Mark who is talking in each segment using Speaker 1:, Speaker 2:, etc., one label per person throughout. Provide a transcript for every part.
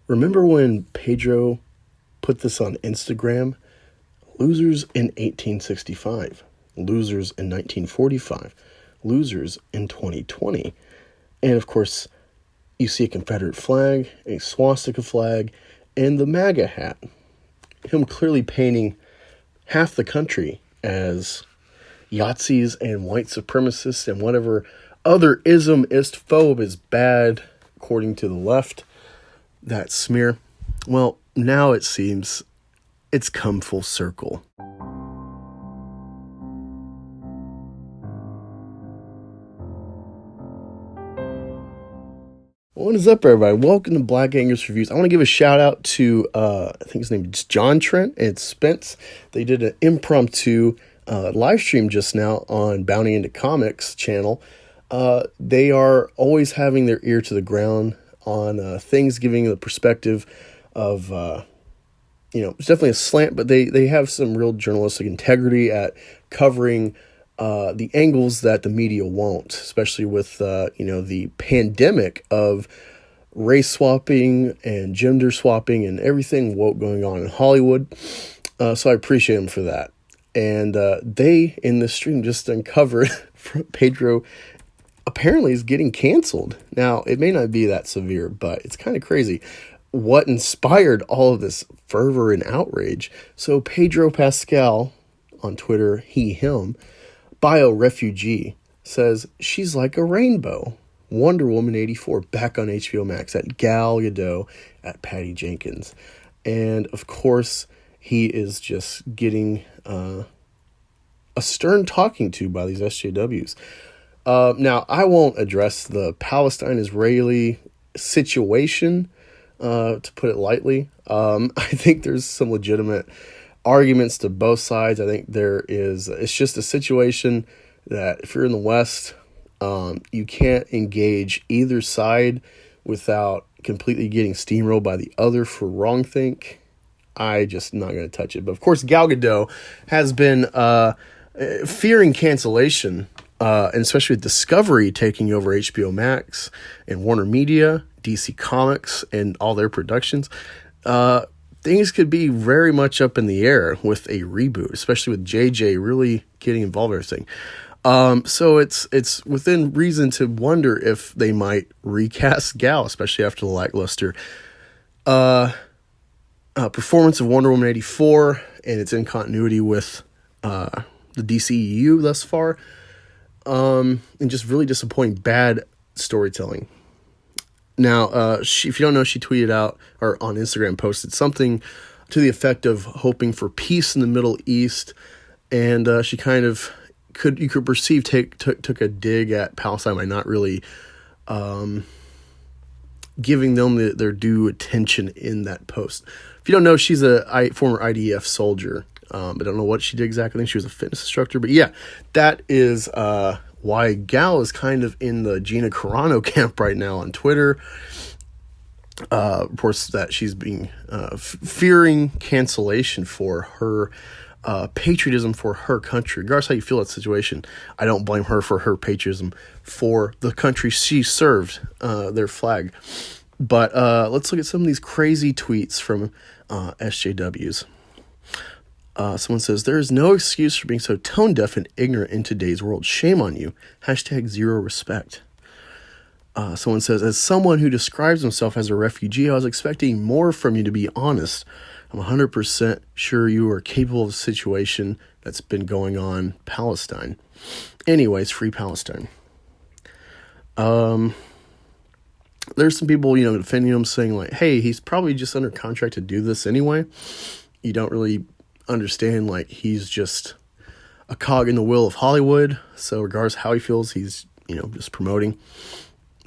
Speaker 1: Remember when Pedro put this on Instagram? Losers in 1865, losers in 1945, losers in 2020. And of course, you see a Confederate flag, a swastika flag, and the MAGA hat. Him clearly painting half the country as Yahtzees and white supremacists and whatever other ismist phobe is bad, according to the left, that smear. Well, now it seems it's come full circle. What is up, everybody? Welcome to Black Angus Reviews. I want to give a shout out to, I think his name is John Trent and Spence. They did an impromptu live stream just now on Bounty Into Comics channel. They are always having their ear to the ground on things, giving the perspective of, it's definitely a slant, but they have some real journalistic integrity at covering the angles that the media won't, especially with, the pandemic of race swapping and gender swapping and everything woke going on in Hollywood. So I appreciate them for that. And they, in this stream, just uncovered Pedro apparently is getting canceled. Now, it may not be that severe, but it's kind of crazy what inspired all of this fervor and outrage. So Pedro Pascal on Twitter, him, bio-refugee, says she's like a rainbow. Wonder Woman 84 back on HBO Max at Gal Gadot at Patty Jenkins. And of course, he is just getting a stern talking to by these SJWs. Now, I won't address the Palestine-Israeli situation, to put it lightly. I think there's some legitimate arguments to both sides. I think it's just a situation that if you're in the West, you can't engage either side without completely getting steamrolled by the other for wrongthink. I just not going to touch it. But of course, Gal Gadot has been fearing cancellation, and especially with Discovery taking over HBO Max and Warner Media, DC Comics, and all their productions. Things could be very much up in the air with a reboot, especially with JJ really getting involved in everything. So it's within reason to wonder if they might recast Gal, especially after the lackluster performance of Wonder Woman 84, and it's in continuity with the DCEU thus far, and just really disappointing bad storytelling. Now, if you don't know, she tweeted out, or on Instagram posted something to the effect of hoping for peace in the Middle East, and she kind of you could perceive took a dig at Palestine by not really giving them their due attention in that post. If you don't know, she's a former IDF soldier. I don't know what she did exactly. I think she was a fitness instructor, but yeah, that is why Gal is kind of in the Gina Carano camp right now on Twitter. Reports that she's being fearing cancellation for her patriotism for her country. Regardless how you feel about the situation, I don't blame her for her patriotism for the country she served, their flag. But let's look at some of these crazy tweets from SJWs. Someone says, there is no excuse for being so tone deaf and ignorant in today's world. Shame on you. #zero respect. Someone says, as someone who describes himself as a refugee, I was expecting more from you, to be honest. I'm 100% sure you are capable of a situation that's been going on Palestine. Anyways, free Palestine. There's some people, defending him, saying like, hey, he's probably just under contract to do this anyway. You don't really understand, like, he's just a cog in the wheel of Hollywood. So regardless how he feels, he's, just promoting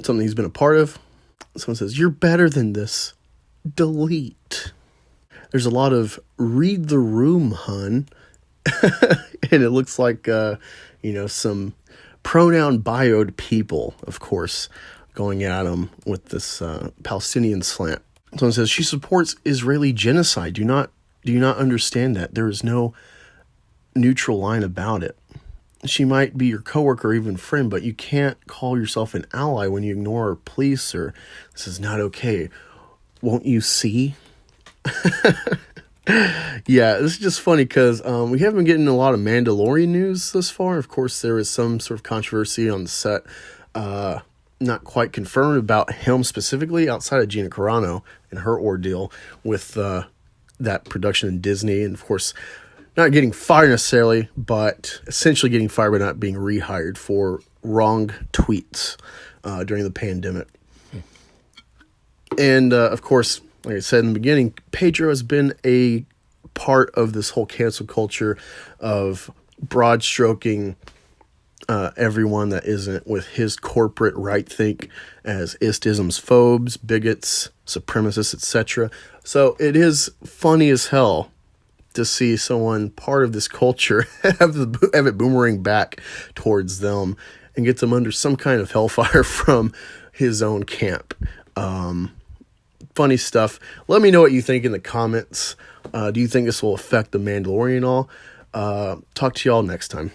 Speaker 1: something he's been a part of. Someone says, you're better than this. Delete. There's a lot of read the room, hun. And it looks like, some pronoun bioed people, of course, going at him with this Palestinian slant. Someone says, she supports Israeli genocide. Do you not understand that? There is no neutral line about it. She might be your coworker or even friend, but you can't call yourself an ally when you ignore police or this is not okay. won't you see? Yeah, this is just funny because we haven't been getting a lot of Mandalorian news thus far. Of course, there is some sort of controversy on the set. Not quite confirmed about him specifically outside of Gina Carano and her ordeal with that production in Disney. And of course, not getting fired necessarily, but essentially getting fired by not being rehired for wrong tweets during the pandemic. And of course, like I said in the beginning, Pedro has been a part of this whole cancel culture of broad stroking everyone that isn't with his corporate right think as istisms, phobes, bigots, supremacists, etc. So it is funny as hell to see someone part of this culture have it boomerang back towards them and get them under some kind of hellfire from his own camp. Funny stuff. Let me know what you think in the comments. Do you think this will affect The Mandalorian at all? Talk to y'all next time.